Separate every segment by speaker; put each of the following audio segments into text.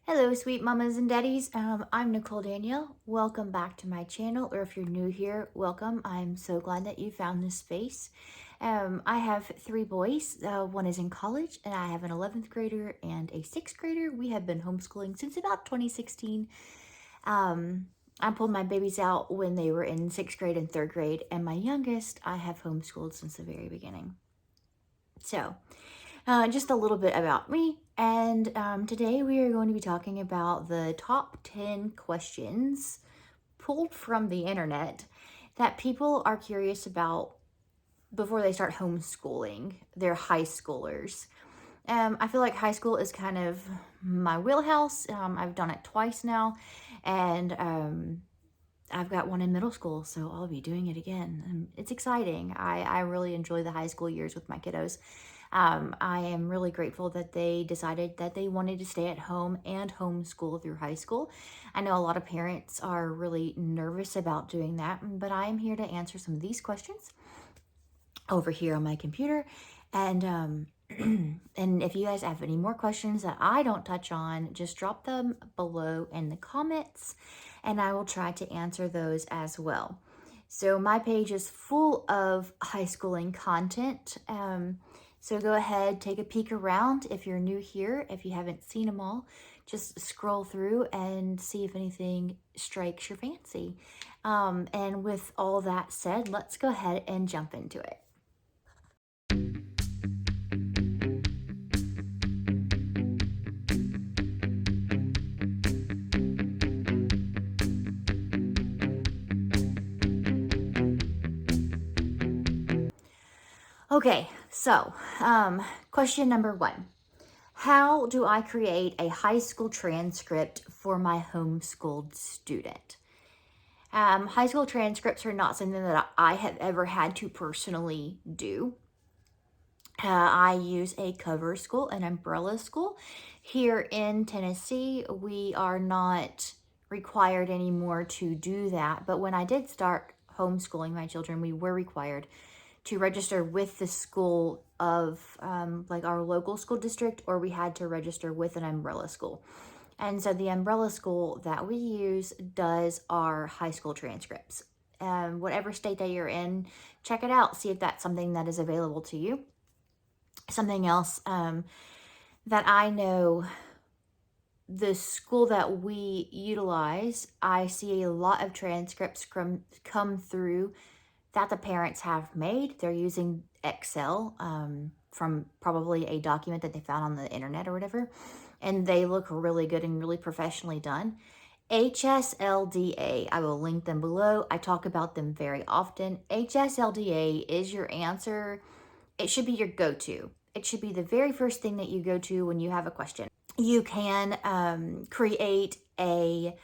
Speaker 1: Hello, sweet mamas and daddies. I'm Nicole Danielle. Welcome back to my channel, or if you're new here, welcome. I'm so glad that you found this space. I have three boys. One is in college, and I have an 11th grader and a 6th grader. We have been homeschooling since about 2016. I pulled my babies out when they were in 6th grade and 3rd grade, and my youngest I have homeschooled since the very beginning. So, just a little bit about me. And today we are going to be talking about the top 10 questions pulled from the internet that people are curious about before they start homeschooling their high schoolers. I feel like high school is kind of my wheelhouse. I've done it twice now, and I've got one in middle school, so I'll be doing it again. It's exciting. I really enjoy the high school years with my kiddos. I am really grateful that they decided that they wanted to stay at home and homeschool through high school. I know a lot of parents are really nervous about doing that, but I am here to answer some of these questions over here on my computer. And and if you guys have any more questions that I don't touch on, just drop them below in the comments and I will try to answer those as well. So my page is full of high schooling content. So go ahead, take a peek around if you're new here. If you haven't seen them all, just scroll through and see if anything strikes your fancy. And with all that said, let's go ahead and jump into it. Okay, so question number one. How do I create a high school transcript for my homeschooled student? High school transcripts are not something that I have ever had to personally do. I use a cover school, an umbrella school. Here in Tennessee, we are not required anymore to do that. But when I did start homeschooling my children, we were required to register with the school of like our local school district, or we had to register with an umbrella school. And so the umbrella school that we use does our high school transcripts. Whatever state that you're in, check it out, see if that's something that is available to you. Something else that I know, the school that we utilize, I see a lot of transcripts come through that the parents have made. They're using Excel from probably a document that they found on the internet or whatever, and they look really good and really professionally done. HSLDA, I will link them below. I talk about them very often. HSLDA is your answer. It should be your go-to. It should be the very first thing that you go to when you have a question. You can create a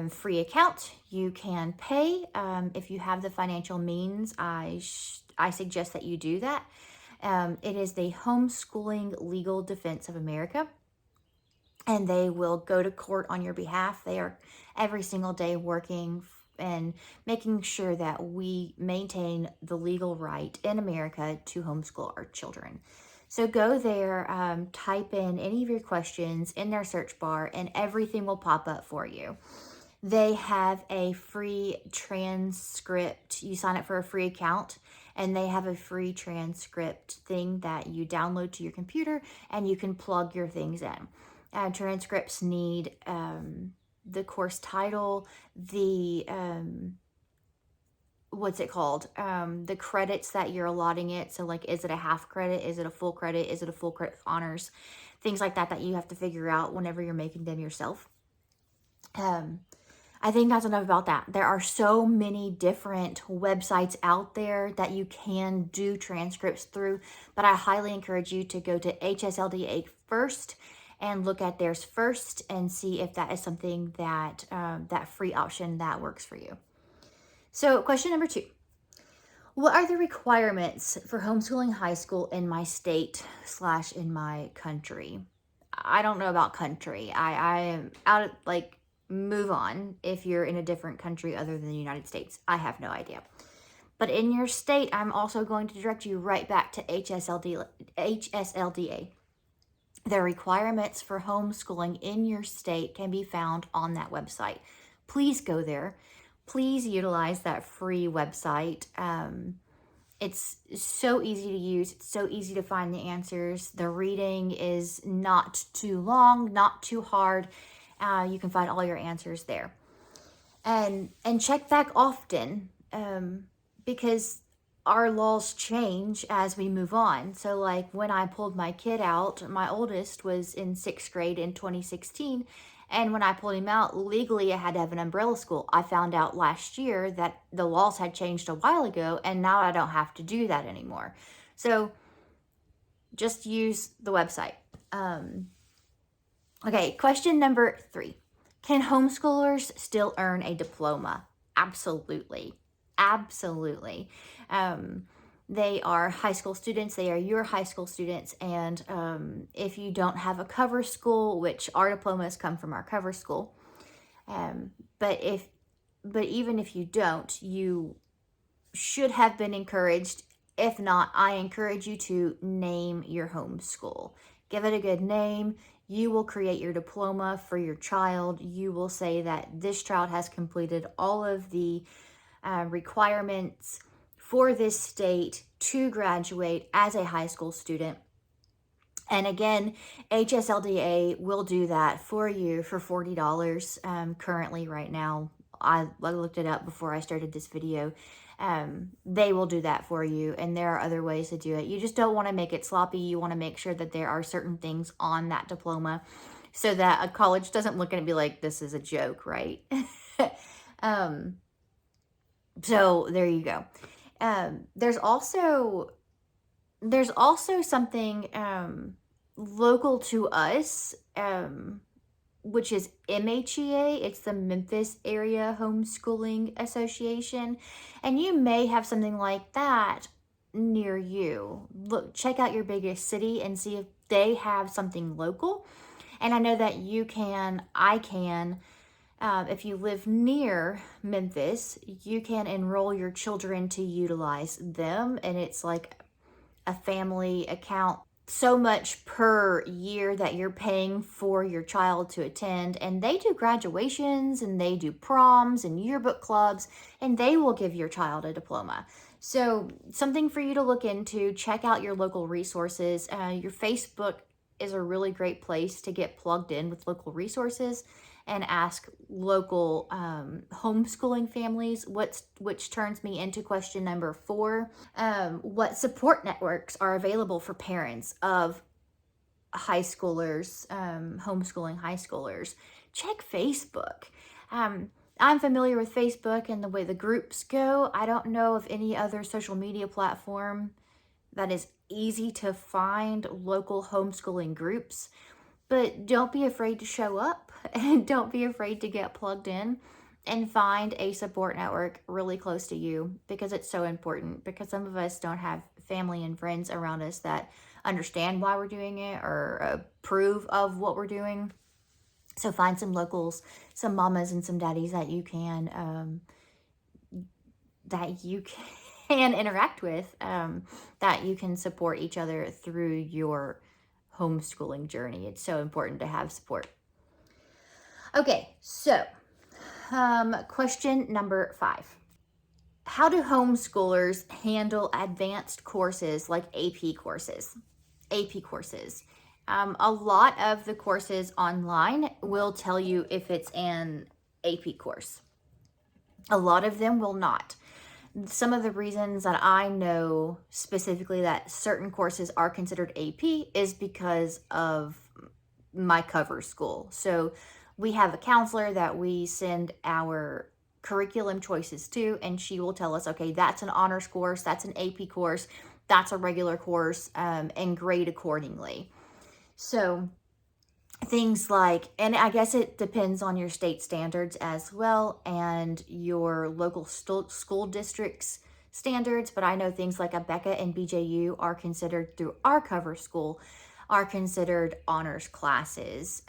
Speaker 1: free account. You can pay if you have the financial means. I suggest that you do that. It is the Homeschooling Legal Defense of America, and they will go to court on your behalf. They are every single day working and making sure that we maintain the legal right in America to homeschool our children. So go there, type in any of your questions in their search bar, and everything will pop up for you. They have a free transcript. You sign up for a free account, and they have a free transcript thing that you download to your computer, and you can plug your things in. Transcripts need the course title, the what's it called? The credits that you're allotting it. So like, is it a half credit? Is it a full credit? Is it a full credit honors? Things like that you have to figure out whenever you're making them yourself. I think that's enough about that. There are so many different websites out there that you can do transcripts through, but I highly encourage you to go to HSLDA first and look at theirs first and see if that is something that that free option that works for you. So question number two, what are the requirements for homeschooling high school in my state / in my country? I don't know about country. I am out of, like, move on if you're in a different country other than the United States. I have no idea. But in your state, I'm also going to direct you right back to HSLDA. The requirements for homeschooling in your state can be found on that website. Please go there. Please utilize that free website. It's so easy to use. It's so easy to find the answers. The reading is not too long, not too hard. You can find all your answers there. And check back often, because our laws change as we move on. So like when I pulled my kid out, my oldest was in 6th grade in 2016. And when I pulled him out, legally I had to have an umbrella school. I found out last year that the laws had changed a while ago, and now I don't have to do that anymore. So just use the website. Okay, question number 3. Can homeschoolers still earn a diploma? Absolutely. Absolutely. They are high school students. They are your high school students. And if you don't have a cover school, which our diplomas come from our cover school, but even if you don't, you should have been encouraged. If not, I encourage you to name your homeschool. Give it a good name. You will create your diploma for your child. You will say that this child has completed all of the requirements for this state to graduate as a high school student. And again, HSLDA will do that for you for $40 currently right now. I looked it up before I started this video. They will do that for you, and there are other ways to do it. You just don't want to make it sloppy. You want to make sure that there are certain things on that diploma so that a college doesn't look at it and be like, this is a joke, right? So there you go. There's also something local to us, which is MHEA. It's the Memphis Area Homeschooling Association. And you may have something like that near you. Look, check out your biggest city and see if they have something local. And I know that I can, if you live near Memphis, you can enroll your children to utilize them. And it's like a family account, so much per year that you're paying for your child to attend. And they do graduations, and they do proms and yearbook clubs, and they will give your child a diploma. So something for you to look into. Check out your local resources. Your Facebook is a really great place to get plugged in with local resources and ask local homeschooling families, which turns me into question number 4. What support networks are available for parents of high schoolers, homeschooling high schoolers? Check Facebook. I'm familiar with Facebook and the way the groups go. I don't know of any other social media platform that is easy to find local homeschooling groups. But don't be afraid to show up, and don't be afraid to get plugged in and find a support network really close to you, because it's so important. Because some of us don't have family and friends around us that understand why we're doing it or approve of what we're doing. So find some locals, some mamas and some daddies that you can interact with, that you can support each other through your homeschooling journey. It's so important to have support. Okay, so question number 5. How do homeschoolers handle advanced courses like AP courses? A lot of the courses online will tell you if it's an AP course. A lot of them will not. Some of the reasons that I know specifically that certain courses are considered AP is because of my cover school. So we have a counselor that we send our curriculum choices to, and she will tell us, okay, that's an honors course, that's an AP course, that's a regular course, and grade accordingly. So things like, and I guess it depends on your state standards as well and your local school district's standards, but I know things like ABECA and BJU are considered, through our cover school, are considered honors classes.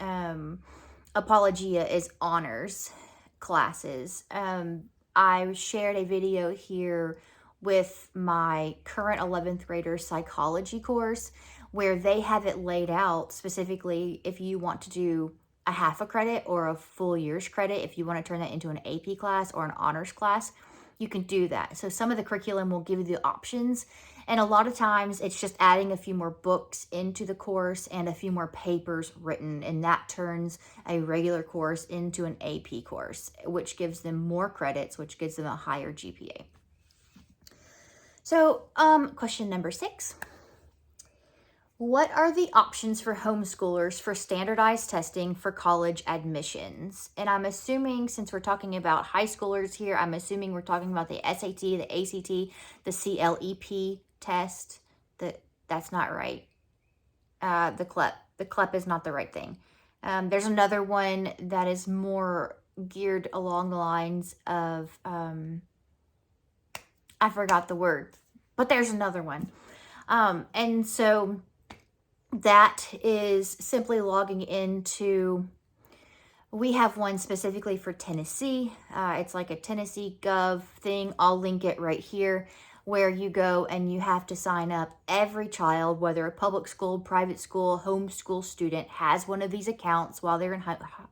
Speaker 1: Apologia is honors classes. I shared a video here with my current 11th grader psychology course, where they have it laid out specifically if you want to do a half a credit or a full year's credit. If you want to turn that into an AP class or an honors class, you can do that. So some of the curriculum will give you the options, and a lot of times it's just adding a few more books into the course and a few more papers written, and that turns a regular course into an AP course, which gives them more credits, which gives them a higher GPA. So question number 6. What are the options for homeschoolers for standardized testing for college admissions? And I'm assuming, since we're talking about high schoolers here, I'm assuming we're talking about the SAT, the ACT, the CLEP test. That's not right. The CLEP. The CLEP is not the right thing. There's another one that is more geared along the lines of, I forgot the word, but there's another one. And so that is simply logging into, we have one specifically for Tennessee. It's like a Tennessee Gov thing. I'll link it right here, where you go and you have to sign up. Every child, whether a public school, private school, homeschool student, has one of these accounts while they're in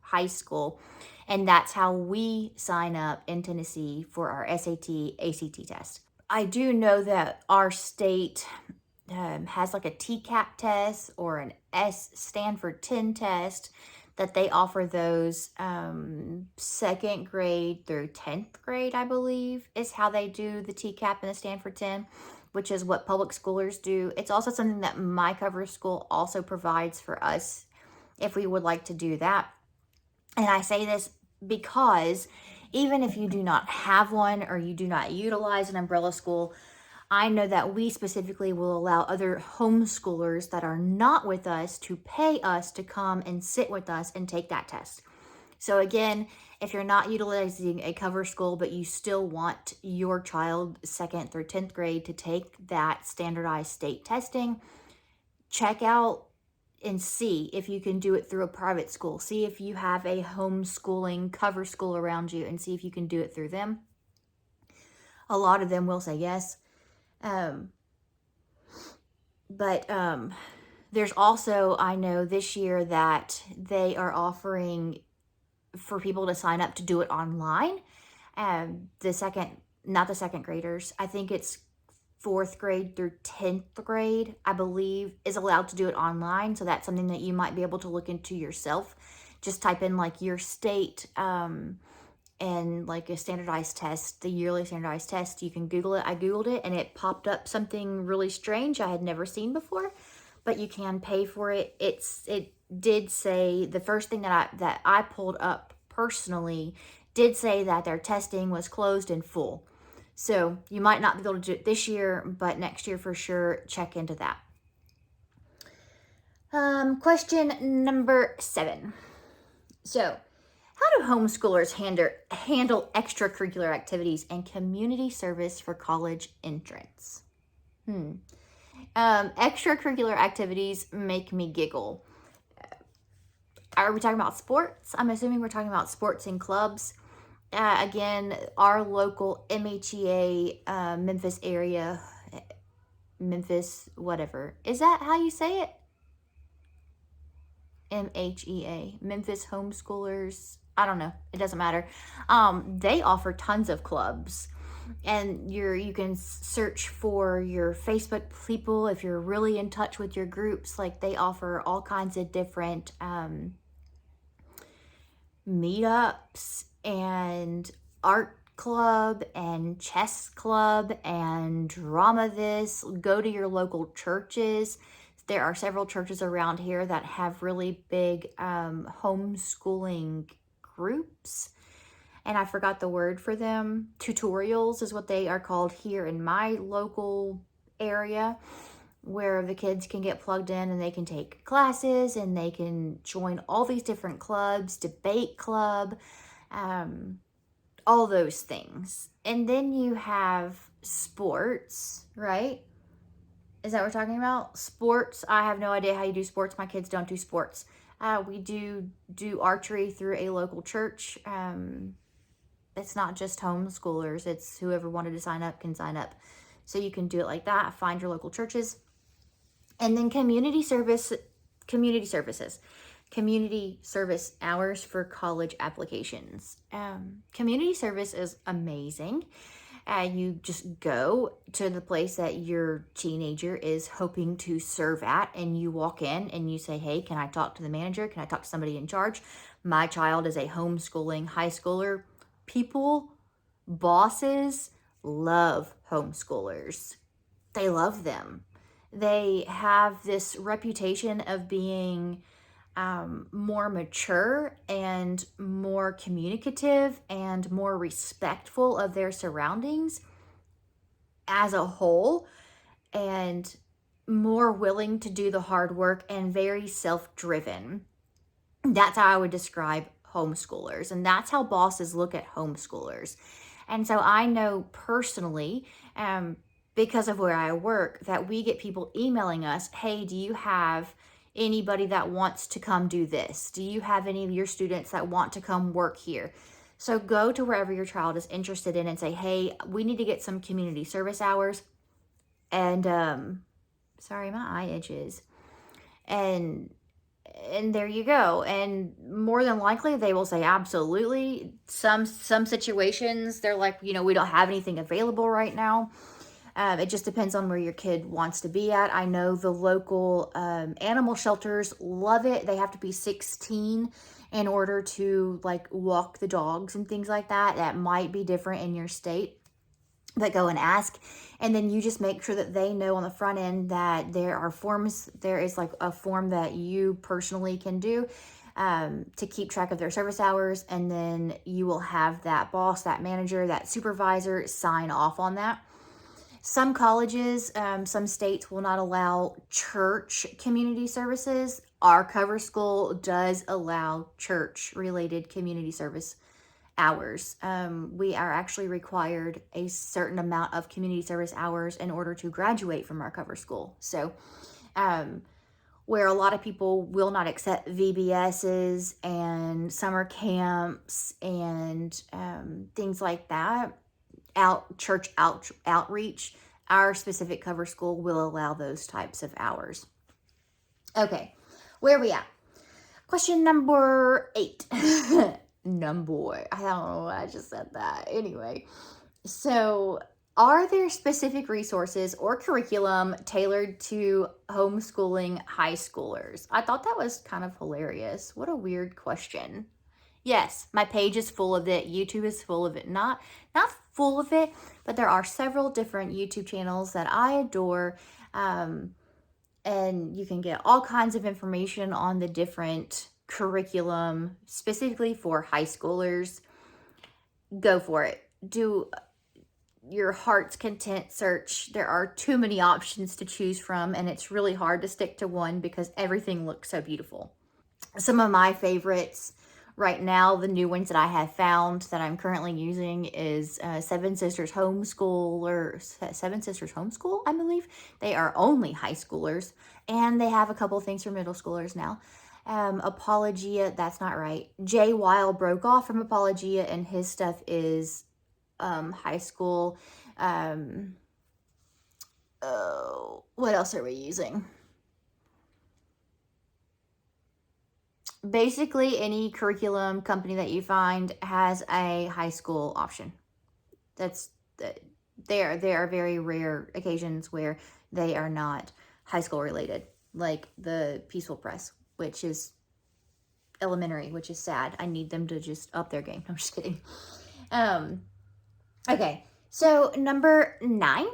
Speaker 1: high school. And that's how we sign up in Tennessee for our SAT, ACT test. I do know that our state has like a TCAP test or an Stanford 10 test, that they offer those 2nd grade through 10th grade, I believe, is how they do the TCAP and the Stanford 10, which is what public schoolers do. It's also something that my cover school also provides for us if we would like to do that. And I say this because even if you do not have one or you do not utilize an umbrella school, I know that we specifically will allow other homeschoolers that are not with us to pay us to come and sit with us and take that test. So again, if you're not utilizing a cover school, but you still want your child 2nd through 10th grade to take that standardized state testing, check out and see if you can do it through a private school. See if you have a homeschooling cover school around you and see if you can do it through them. A lot of them will say yes. But there's also, I know this year that they are offering for people to sign up to do it online. Not the 2nd graders. I think it's 4th grade through 10th grade, I believe, is allowed to do it online. So that's something that you might be able to look into yourself. Just type in like your state, and like a standardized test, the yearly standardized test. You can Google it. I Googled it and it popped up something really strange I had never seen before, but you can pay for it. It did say, the first thing that I pulled up personally did say that their testing was closed in full. So you might not be able to do it this year, but next year for sure, check into that. Question number 7. So, how do homeschoolers handle extracurricular activities and community service for college entrance? Extracurricular activities make me giggle. Are we talking about sports? I'm assuming we're talking about sports and clubs. Again, our local MHEA, Memphis area, Memphis, whatever. Is that how you say it? MHEA, Memphis Homeschoolers. I don't know. It doesn't matter. They offer tons of clubs, and you can search for your Facebook people if you're really in touch with your groups. Like, they offer all kinds of different meetups and art club and chess club and drama this. Go to your local churches. There are several churches around here that have really big homeschooling groups, and I forgot the word for them. Tutorials is what they are called here in my local area, where the kids can get plugged in and they can take classes and they can join all these different clubs, debate club, all those things. And then you have sports, right? Is that what we're talking about? Sports. I have no idea how you do sports. My kids don't do sports. We do archery through a local church. It's not just homeschoolers. It's whoever wanted to sign up can sign up. So you can do it like that. Find your local churches. And then community services, community service hours for college applications. Community service is amazing. You just go to the place that your teenager is hoping to serve at, and you walk in and you say, hey, can I talk to the manager? Can I talk to somebody in charge? My child is a homeschooling high schooler. People, bosses love homeschoolers. They love them. They have this reputation of being more mature and more communicative and more respectful of their surroundings as a whole, and more willing to do the hard work and very self-driven. That's how I would describe homeschoolers, and that's how bosses look at homeschoolers. And so I know personally, because of where I work, that we get people emailing us, hey, do you have anybody that wants to come do this? Do you have any of your students that want to come work here? So go to wherever your child is interested in and say, hey, we need to get some community service hours. And sorry, my eye itches. And there you go. And more than likely they will say absolutely. Some situations they're like, we don't have anything available right now. It just depends on where your kid wants to be at. I know the local animal shelters love it. They have to be 16 in order to walk the dogs and things like that. That might be different in your state, but go and ask. And then you just make sure that they know on the front end that there are forms. There is a form that you personally can do to keep track of their service hours. And then you will have that boss, that manager, that supervisor sign off on that. Some colleges, some states will not allow church community services. Our cover school does allow church-related community service hours. We are actually required a certain amount of community service hours in order to graduate from our cover school. So, where a lot of people will not accept VBSs and summer camps and things like that, church outreach, our specific cover school will allow those types of hours. Okay, where are we at? Question number 8. I don't know why I just said that. Anyway, so are there specific resources or curriculum tailored to homeschooling high schoolers? I thought that was kind of hilarious. What a weird question. Yes, my page is full of it. YouTube is full of it. Not full of it, but there are several different YouTube channels that I adore. And you can get all kinds of information on the different curriculum specifically for high schoolers. Go for it. Do your heart's content search. There are too many options to choose from, and it's really hard to stick to one because everything looks so beautiful. Some of my favorites right now, the new ones that I have found that I'm currently using is Seven Sisters Homeschool, I believe. They are only high schoolers, and they have a couple things for middle schoolers now. Apologia, that's not right. Jay Weil broke off from Apologia, and his stuff is high school. What else are we using? Basically, any curriculum company that you find has a high school option. There are very rare occasions where they are not high school related, like the Peaceful Press, which is elementary, which is sad. I need them to just up their game. I'm just kidding. Okay, so number 9.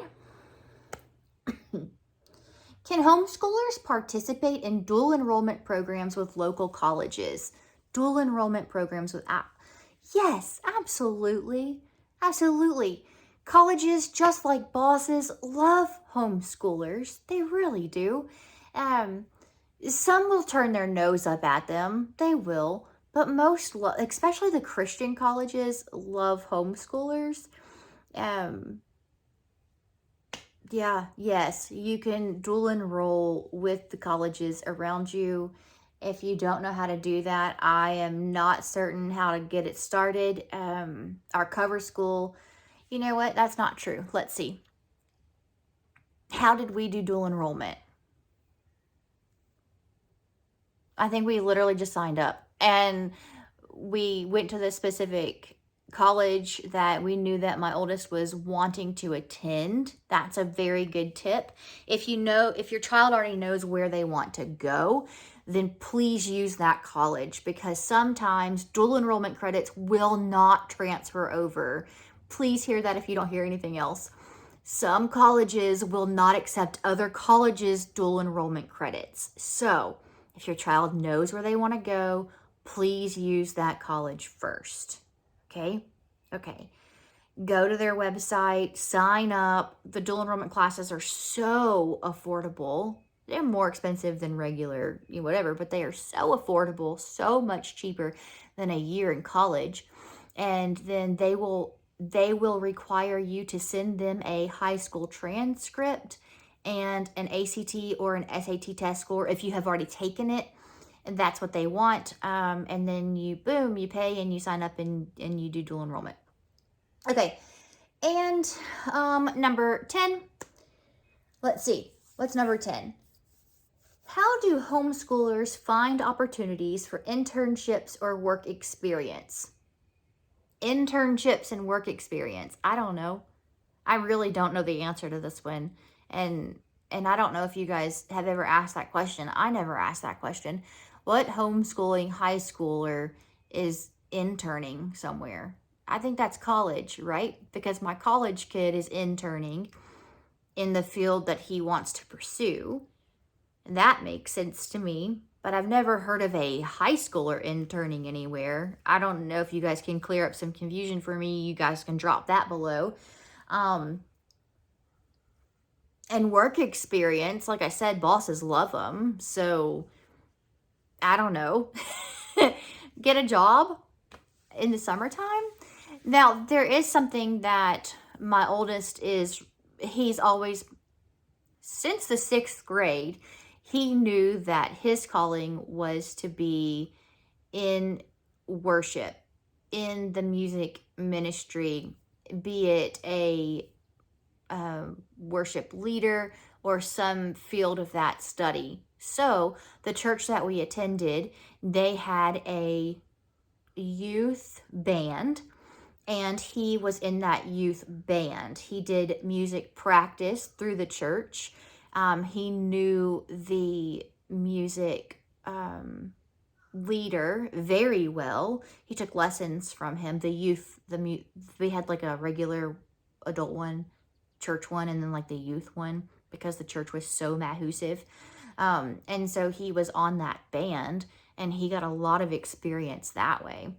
Speaker 1: Can homeschoolers participate in dual enrollment programs with local colleges? Dual enrollment programs with Yes, absolutely. Absolutely. Colleges, just like bosses, love homeschoolers. They really do. Some will turn their nose up at them. They will. But most, especially the Christian colleges, love homeschoolers. Yes, you can dual enroll with the colleges around you. If you don't know how to do that, I am not certain how to get it started. Our cover school, you know what? That's not true. Let's see. How did we do dual enrollment? I think we literally just signed up, and we went to this specific college that we knew that my oldest was wanting to attend. That's a very good tip. If your child already knows where they want to go, then please use that college, because sometimes dual enrollment credits will not transfer over. Please hear that if you don't hear anything else. Some colleges will not accept other colleges' dual enrollment credits. So if your child knows where they want to go, please use that college first. Okay? Okay. Go to their website, sign up. The dual enrollment classes are so affordable. They're more expensive than regular, whatever, but they are so affordable, so much cheaper than a year in college. And then they will require you to send them a high school transcript and an ACT or an SAT test score if you have already taken it. And that's what they want. And then you pay and you sign up and you do dual enrollment. Okay. And number 10, let's see. What's number 10? How do homeschoolers find opportunities for internships or work experience? Internships and work experience. I don't know. I really don't know the answer to this one. And I don't know if you guys have ever asked that question. I never asked that question. What homeschooling high schooler is interning somewhere? I think that's college, right? Because my college kid is interning in the field that he wants to pursue. That makes sense to me. But I've never heard of a high schooler interning anywhere. I don't know if you guys can clear up some confusion for me. You guys can drop that below. And work experience, like I said, bosses love them. So, I don't know. Get a job in the summertime. Now, there is something that my oldest he's always, since the 6th grade, he knew that his calling was to be in worship, in the music ministry, be it a worship leader or some field of that study. So the church that we attended, they had a youth band, and he was in that youth band. He did music practice through the church. He knew the music leader very well. He took lessons from him. We had like a regular adult one, church one, and then like the youth one, because the church was so massive. And so he was on that band, and he got a lot of experience that way.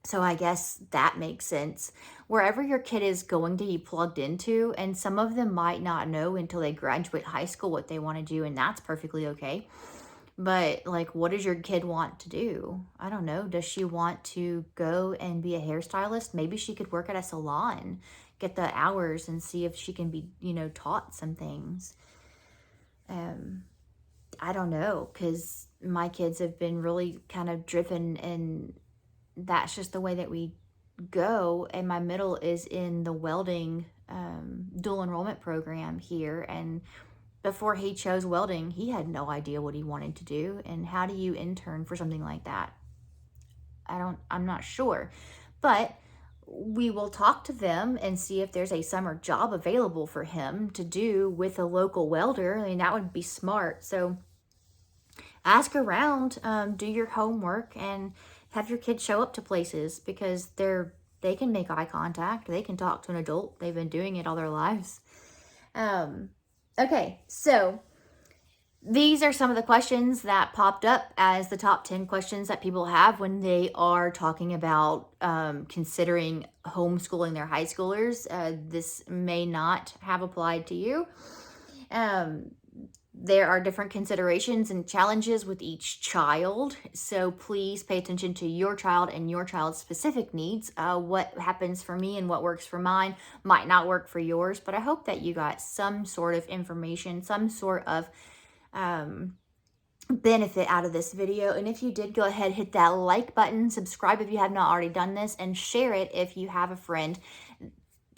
Speaker 1: So I guess that makes sense. Wherever your kid is going to be plugged into, and some of them might not know until they graduate high school what they want to do, and that's perfectly okay. But like, what does your kid want to do? I don't know. Does she want to go and be a hairstylist? Maybe she could work at a salon, get the hours, and see if she can be, taught some things. I don't know, because my kids have been really kind of driven, and that's just the way that we go. And my middle is in the welding dual enrollment program here, and before he chose welding, he had no idea what he wanted to do. And how do you intern for something like that? I'm not sure, but we will talk to them and see if there's a summer job available for him to do with a local welder. I mean, that would be smart. So ask around, do your homework, and have your kids show up to places, because they can make eye contact. They can talk to an adult. They've been doing it all their lives. Okay, so these are some of the questions that popped up as the top 10 questions that people have when they are talking about considering homeschooling their high schoolers. This may not have applied to you. There are different considerations and challenges with each child, so please pay attention to your child and your child's specific needs. What happens for me and what works for mine might not work for yours, but I hope that you got some sort of information, some sort of benefit out of this video. And if you did, go ahead, hit that like button, subscribe if you have not already done this, and share it if you have a friend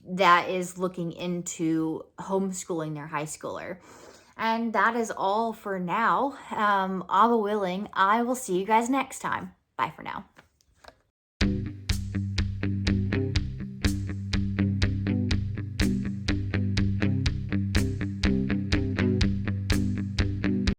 Speaker 1: that is looking into homeschooling their high schooler. And that is all for now. Allah willing, I will see you guys next time. Bye for now.